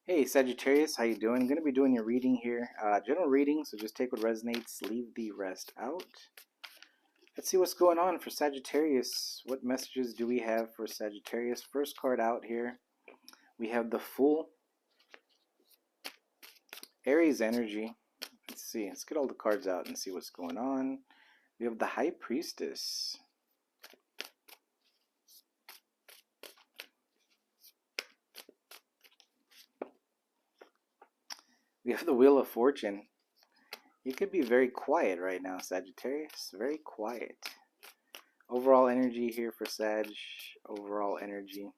Hey Sagittarius, how you doing? I'm going to be doing your reading here. General reading, so just take what resonates, leave the rest out. Let's see what's going on for Sagittarius. What messages do we have for Sagittarius? First card out here, we have the Fool, Aries energy. Let's see, let's get all the cards out and see what's going on. We have the High Priestess. We have the Wheel of Fortune. You could be very quiet right now, Sagittarius. Very quiet. Overall energy here for Sag. Overall energy.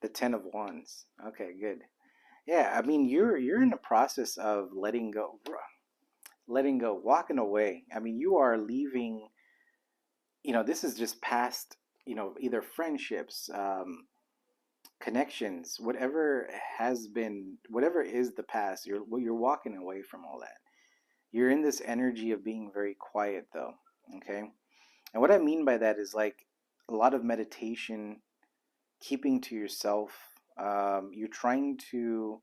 The Ten of Wands. Okay, good. Yeah, I mean you're in the process of letting go, walking away. I mean you are leaving. This is just past. Either friendships, connections, whatever has been, whatever is the past. You're walking away from all that. You're in this energy of being very quiet, though. Okay, and what I mean by that is like a lot of meditation, keeping to yourself. You're trying to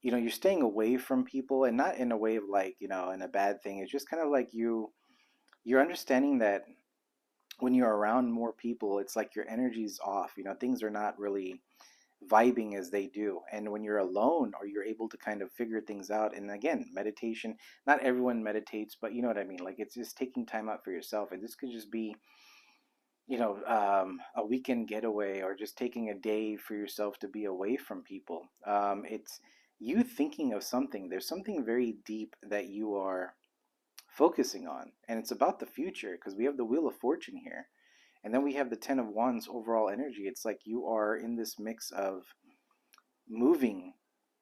you're staying away from people, and not in a way of like in a bad thing. It's just kind of like you're understanding that when you're around more people, it's like your energy's off. Things are not really vibing as they do. And when you're alone, or you're able to kind of figure things out, and again, meditation, not everyone meditates, but you know what I mean, like it's just taking time out for yourself. And this could just be a weekend getaway, or just taking a day for yourself to be away from people. It's you thinking of something. There's something very deep that you are focusing on, and it's about the future, because we have the Wheel of Fortune here, and then we have the Ten of Wands overall energy. It's like you are in this mix of moving,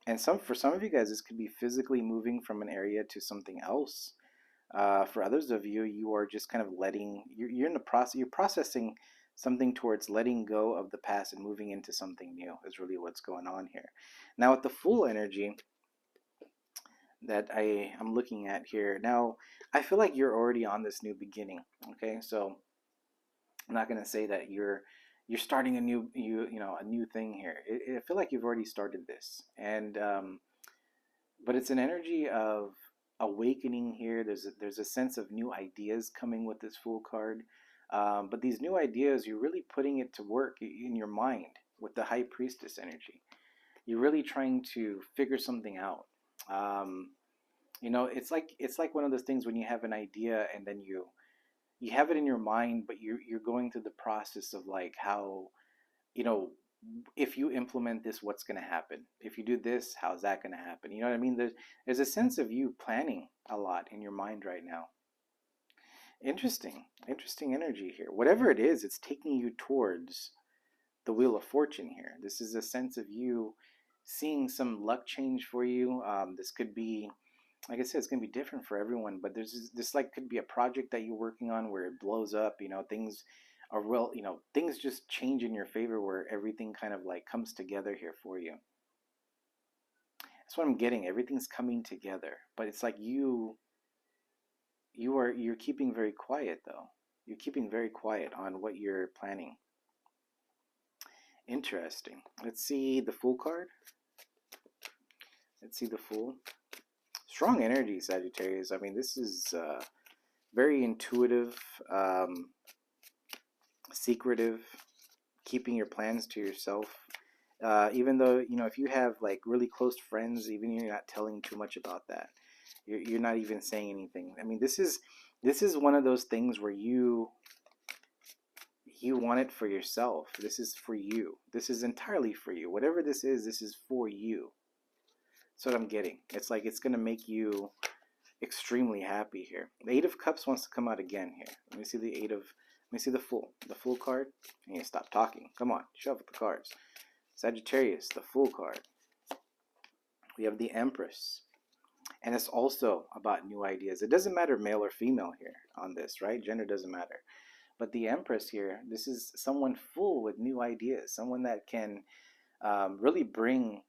and for some of you guys, this could be physically moving from an area to something else. For others of you, you are just kind of you're in the process, you're processing something towards letting go of the past and moving into something new, is really what's going on here. Now, with the Fool energy that I'm looking at here, now I feel like you're already on this new beginning. Okay, so I'm not going to say that you're starting a new thing here. I feel like you've already started this, and but it's an energy of awakening here. There's a sense of new ideas coming with this Fool card, but these new ideas, you're really putting it to work in your mind with the High Priestess energy. You're really trying to figure something out. Um, it's like one of those things when you have an idea, and then you have it in your mind, but you're going through the process of like how you know if you implement this, what's going to happen? If you do this, how's that going to happen? You know what I mean? There's a sense of you planning a lot in your mind right now. Interesting energy here. Whatever it is, it's taking you towards the Wheel of Fortune here. This is a sense of you seeing some luck change for you. This could be, like I said, it's gonna be different for everyone. But there's this like could be a project that you're working on where it blows up. Things are well. Things just change in your favor, where everything kind of like comes together here for you. That's what I'm getting. Everything's coming together, but it's like you're keeping very quiet though. You're keeping very quiet on what you're planning. Interesting. Let's see the Fool card. Let's see the Fool. Strong energy, Sagittarius. I mean, this is very intuitive, secretive, keeping your plans to yourself. Even though, if you have like really close friends, even you're not telling too much about that. You're not even saying anything. I mean, this is one of those things where you want it for yourself. This is for you. This is entirely for you. Whatever this is for you. That's what I'm getting. It's like it's gonna make you extremely happy here. The Eight of Cups wants to come out again here. Let me see the Let me see the Fool. The Fool card. I need to stop talking. Come on, shuffle the cards. Sagittarius, the Fool card. We have the Empress. And it's also about new ideas. It doesn't matter male or female here on this, right? Gender doesn't matter. But the Empress here, this is someone full with new ideas, someone that can really bring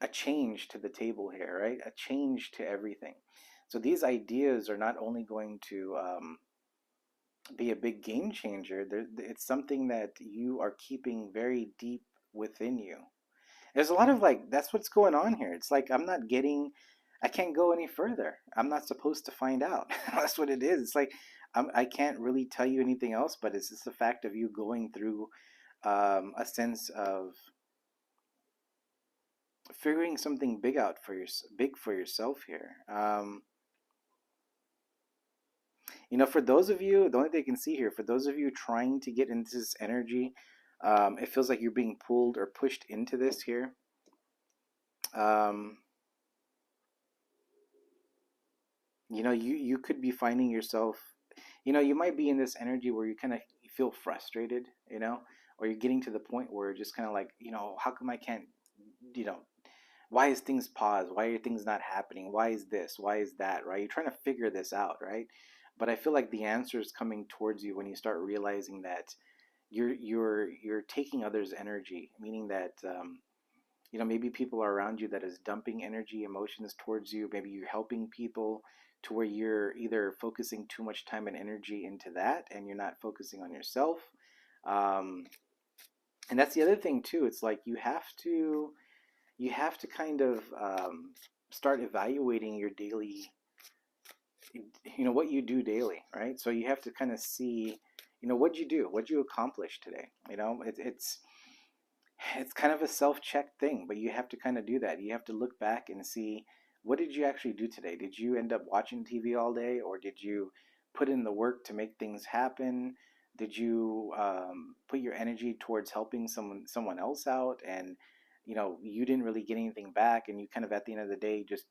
a change to the table here, right? A change to everything. So these ideas are not only going to be a big game changer, it's something that you are keeping very deep within you. There's a lot of like, that's what's going on here. It's like I'm not getting, I can't go any further. I'm not supposed to find out. That's what it is. It's like I can't really tell you anything else, but it's just the fact of you going through a sense of figuring something big out for big for yourself here. For those of you, the only thing I can see here, for those of you trying to get into this energy, it feels like you're being pulled or pushed into this here. Um, you could be finding yourself, you might be in this energy where you kind of feel frustrated, or you're getting to the point where just kind of like, how come I can't, you know, why is things paused? Why are things not happening? Why is this? Why is that? Right? You're trying to figure this out, right? But I feel like the answer is coming towards you when you start realizing that you're taking others' energy, meaning that maybe people are around you that is dumping energy, emotions towards you. Maybe you're helping people to where you're either focusing too much time and energy into that, and you're not focusing on yourself. Um, and that's the other thing too. It's like you have to kind of start evaluating your daily, what you do daily, right? So you have to kind of see, what'd you do, what'd you accomplish today. It's kind of a self-check thing, but you have to kind of do that. You have to look back and see, what did you actually do today? Did you end up watching TV all day, or did you put in the work to make things happen? Did you put your energy towards helping someone else out, and you didn't really get anything back, and you kind of at the end of the day just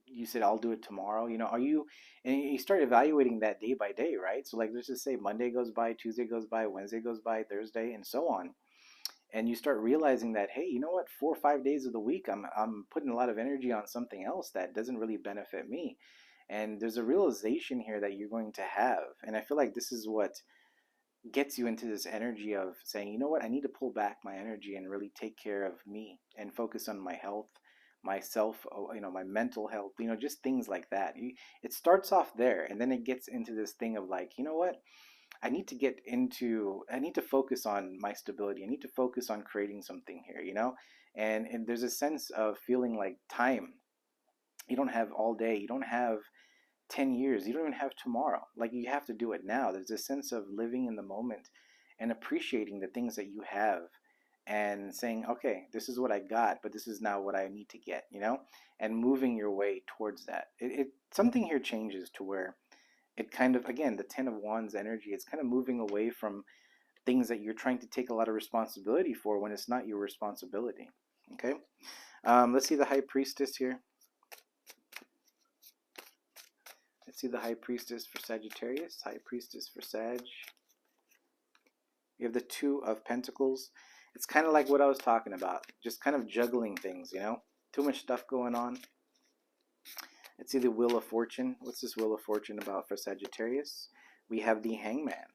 you said, I'll do it tomorrow. Are you, and you start evaluating that day by day, right? So like, let's just say Monday goes by, Tuesday goes by, Wednesday goes by, Thursday, and so on. And you start realizing that, hey, you know what, 4 or 5 days of the week I'm putting a lot of energy on something else that doesn't really benefit me. And there's a realization here that you're going to have. And I feel like this is what gets you into this energy of saying, you know what, I need to pull back my energy and really take care of me and focus on my health, myself, my mental health, just things like that. It starts off there, and then it gets into this thing of like, you know what, I need to focus on my stability. I need to focus on creating something here, and there's a sense of feeling like time. You don't have all day. You don't have 10 years. You don't even have tomorrow. Like, you have to do it now. There's a sense of living in the moment and appreciating the things that you have and saying, okay, this is what I got, but this is now what I need to get, and moving your way towards that. Something here changes to where it kind of, again, the 10 of Wands energy, it's kind of moving away from things that you're trying to take a lot of responsibility for when it's not your responsibility. Okay. Let's see the High Priestess here. Let's see the High Priestess for Sagittarius. High Priestess for Sag. You have the Two of Pentacles. It's kind of like what I was talking about. Just kind of juggling things, Too much stuff going on. Let's see the Wheel of Fortune. What's this Wheel of Fortune about for Sagittarius? We have the Hangman,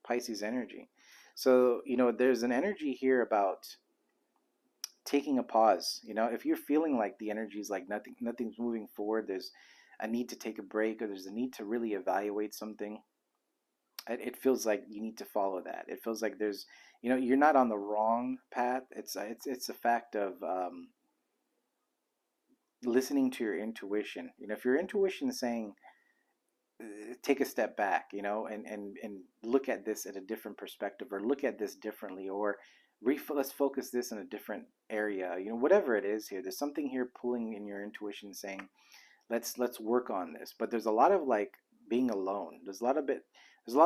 Pisces energy. So, there's an energy here about taking a pause. If you're feeling like the energy is like nothing's moving forward, there's a need to take a break, or there's a need to really evaluate something. It feels like you need to follow that. It feels like there's, you're not on the wrong path. It's a fact of listening to your intuition. If your intuition is saying, take a step back, and look at this at a different perspective, or look at this differently, or let's focus this in a different area, whatever it is here, there's something here pulling in your intuition saying, let's work on this. But there's a lot of like being alone. There's a lot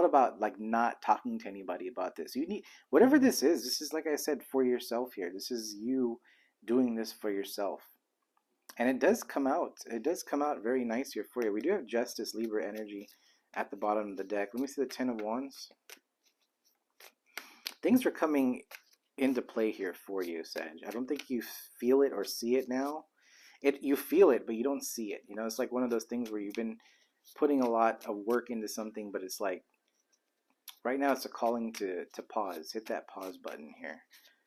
about like not talking to anybody about this. You need, whatever this is like I said, for yourself here. This is you doing this for yourself. And it does come out. It does come out very nice here for you. We do have Justice, Libra energy at the bottom of the deck. Let me see the Ten of Wands. Things are coming into play here for you, Sag. I don't think you feel it or see it now. You feel it, but you don't see it. It's like one of those things where you've been putting a lot of work into something, but it's like right now it's a calling to pause. Hit that pause button here.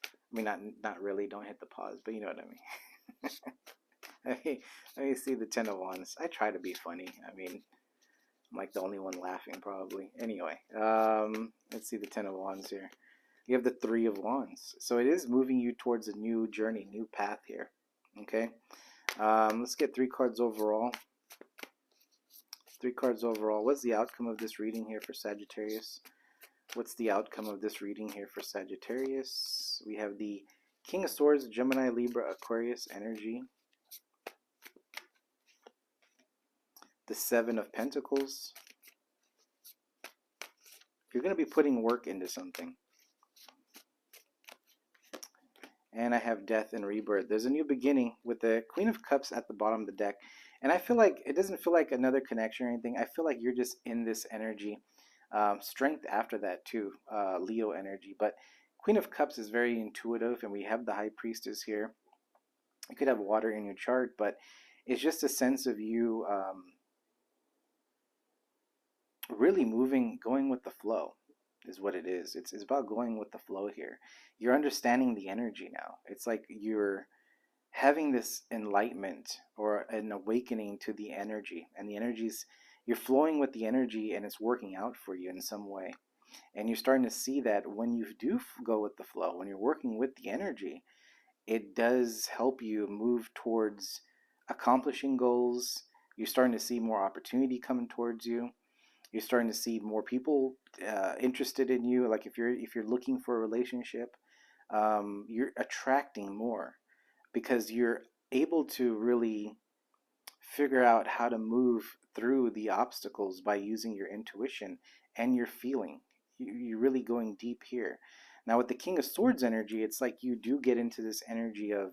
I mean, not really. Don't hit the pause, but you know what I mean. Let me see the Ten of Wands. I try to be funny. I mean, I'm like the only one laughing probably. Anyway, let's see the Ten of Wands here. You have the Three of Wands. So it is moving you towards a new journey, new path here. Okay. Let's get 3 cards overall. 3 cards overall. What's the outcome of this reading here for Sagittarius? What's the outcome of this reading here for Sagittarius? We have the King of Swords, Gemini, Libra, Aquarius energy. The Seven of Pentacles. You're going to be putting work into something. And I have Death and Rebirth. There's a new beginning with the Queen of Cups at the bottom of the deck. And I feel like it doesn't feel like another connection or anything. I feel like you're just in this energy. Strength after that too, Leo energy. But Queen of Cups is very intuitive, and we have the High Priestess here. You could have water in your chart, but it's just a sense of you really moving, going with the flow is what it is. It's about going with the flow here. You're understanding the energy now. It's like you're having this enlightenment or an awakening to the energy, and the energies, you're flowing with the energy, and it's working out for you in some way. And you're starting to see that when you do go with the flow, when you're working with the energy, it does help you move towards accomplishing goals. You're starting to see more opportunity coming towards you. You're starting to see more people interested in you. Like if you're looking for a relationship, you're attracting more because you're able to really figure out how to move through the obstacles by using your intuition and your feeling. You're really going deep here. Now with the King of Swords energy, it's like you do get into this energy of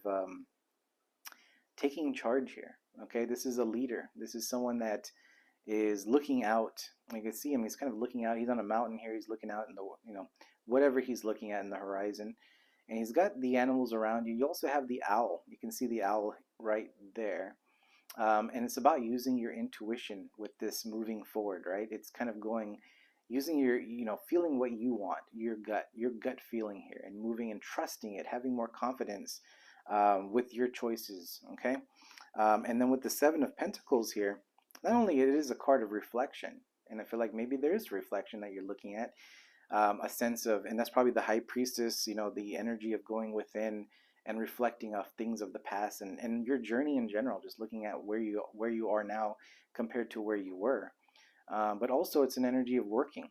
taking charge here. Okay, this is a leader. This is someone that is looking out. You can see him. He's kind of looking out. He's on a mountain here. He's looking out in the, whatever he's looking at in the horizon. And he's got the animals around you. You also have the owl. You can see the owl right there. And it's about using your intuition with this moving forward, right? It's kind of going, using your, feeling what you want, your gut feeling here, and moving and trusting it, having more confidence with your choices, okay? And then with the Seven of Pentacles here, not only it is a card of reflection, and I feel like maybe there is reflection that you're looking at, a sense of, and that's probably the High Priestess, the energy of going within and reflecting of things of the past and your journey in general, just looking at where you are now compared to where you were. But also it's an energy of working,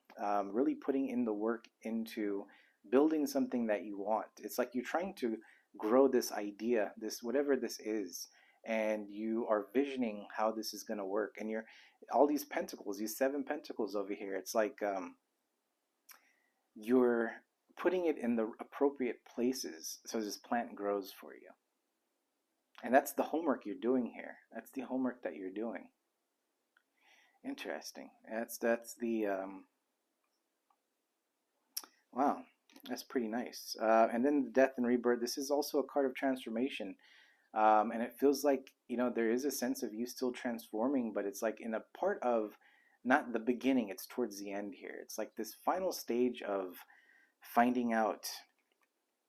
really putting in the work into building something that you want. It's like you're trying to grow this idea, this whatever this is, and you are visioning how this is going to work. And you're all these pentacles, these 7 pentacles over here. It's like you're putting it in the appropriate places so this plant grows for you. And that's the homework you're doing here. That's the homework that you're doing. Interesting. That's the wow, that's pretty nice. And then the Death and Rebirth. This is also a card of transformation, and it feels like there is a sense of you still transforming, but it's like in a part of not the beginning. It's towards the end here. It's like this final stage of finding out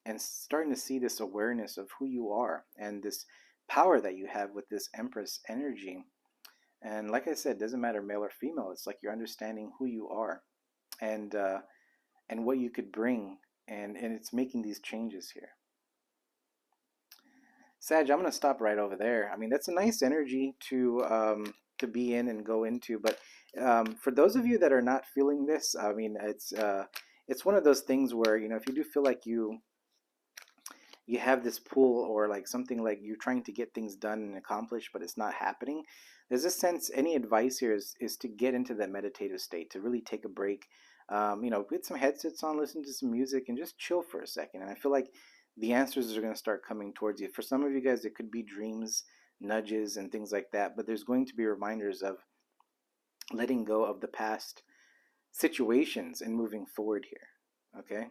and starting to see this awareness of who you are and this power that you have with this Empress energy. And like I said, it doesn't matter male or female. It's like you're understanding who you are and what you could bring, and it's making these changes here. Sag, I'm going to stop right over there. I mean, that's a nice energy to be in and go into. But for those of you that are not feeling this, I mean, it's one of those things where, if you do feel like you have this pull, or like something like you're trying to get things done and accomplished, but it's not happening, there's a sense, any advice here is to get into that meditative state, to really take a break, put some headsets on, listen to some music, and just chill for a second. And I feel like the answers are going to start coming towards you. For some of you guys, it could be dreams, nudges, and things like that, but there's going to be reminders of letting go of the past situations and moving forward here, okay?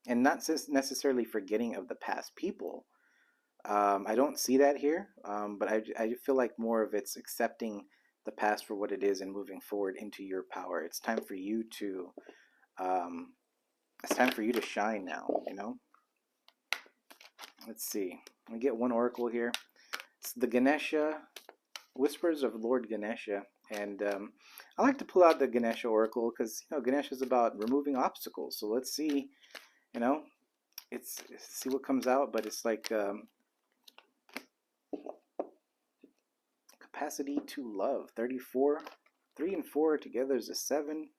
And not necessarily forgetting of the past people. I don't see that here, but I feel like more of it's accepting the past for what it is and moving forward into your power. It's time for you to shine now, Let's see. Let me get one oracle here. It's the Ganesha, Whispers of Lord Ganesha. And I like to pull out the Ganesha oracle because Ganesha is about removing obstacles. So let's see You know, see what comes out, but it's like capacity to love. 34, 3 and 4 together is a 7.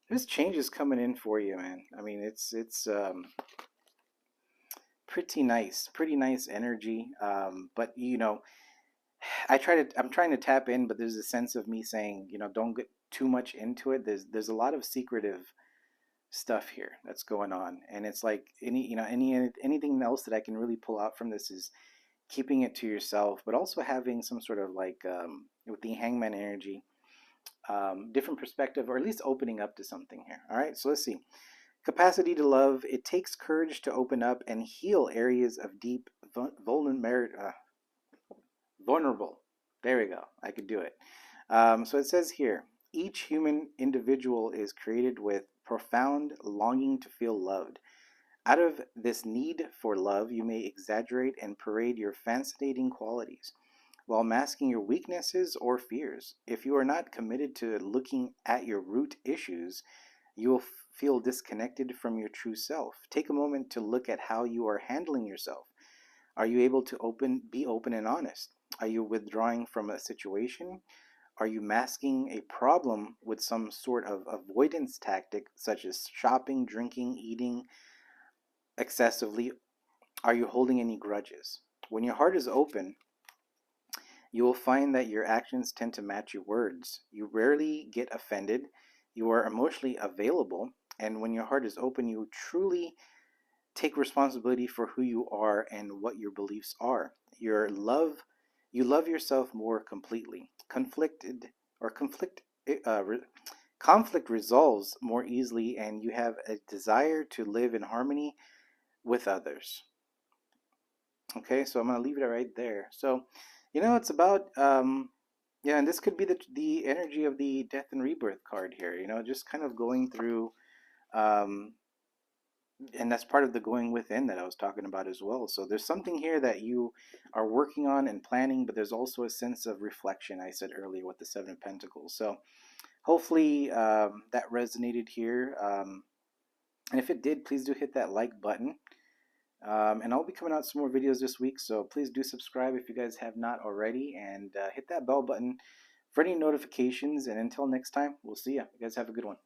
There's changes coming in for you, man. I mean, it's pretty nice energy. But you know, I'm trying to tap in, but there's a sense of me saying, you know, don't get too much into it. There's a lot of secretive stuff here that's going on, and it's like anything else that I can really pull out from this is keeping it to yourself, but also having some sort of like with the hangman energy, different perspective, or at least opening up to something here. All right, so let's see. Capacity to love. It takes courage to open up and heal areas of deep vulnerable. There we go. I could do it. So it says here, each human individual is created with profound longing to feel loved. Out of this need for love, you may exaggerate and parade your fascinating qualities while masking your weaknesses or fears. If you are not committed to looking at your root issues, you will feel disconnected from your true self. Take a moment to look at how you are handling yourself. Are you able to be open and honest? Are you withdrawing from a situation? Are you masking a problem with some sort of avoidance tactic, such as shopping, drinking, eating excessively? Are you holding any grudges? When your heart is open, you will find that your actions tend to match your words. You rarely get offended. You are emotionally available. And when your heart is open, you truly take responsibility for who you are and what your beliefs are. You love yourself more completely. Uh, conflict resolves more easily, and you have a desire to live in harmony with others. Okay, so I'm gonna leave it right there. So, you know, it's about yeah, and this could be the energy of the death and rebirth card here. You know, just kind of going through um and that's part of the going within that I was talking about as well. So there's something here that you are working on and planning, but there's also a sense of reflection. I said earlier with the Seven of Pentacles. So hopefully that resonated here. And if it did, please do hit that like button. And I'll be coming out some more videos this week, so please do subscribe if you guys have not already, and hit that bell button for any notifications. And until next time, we'll see ya. You guys have a good one.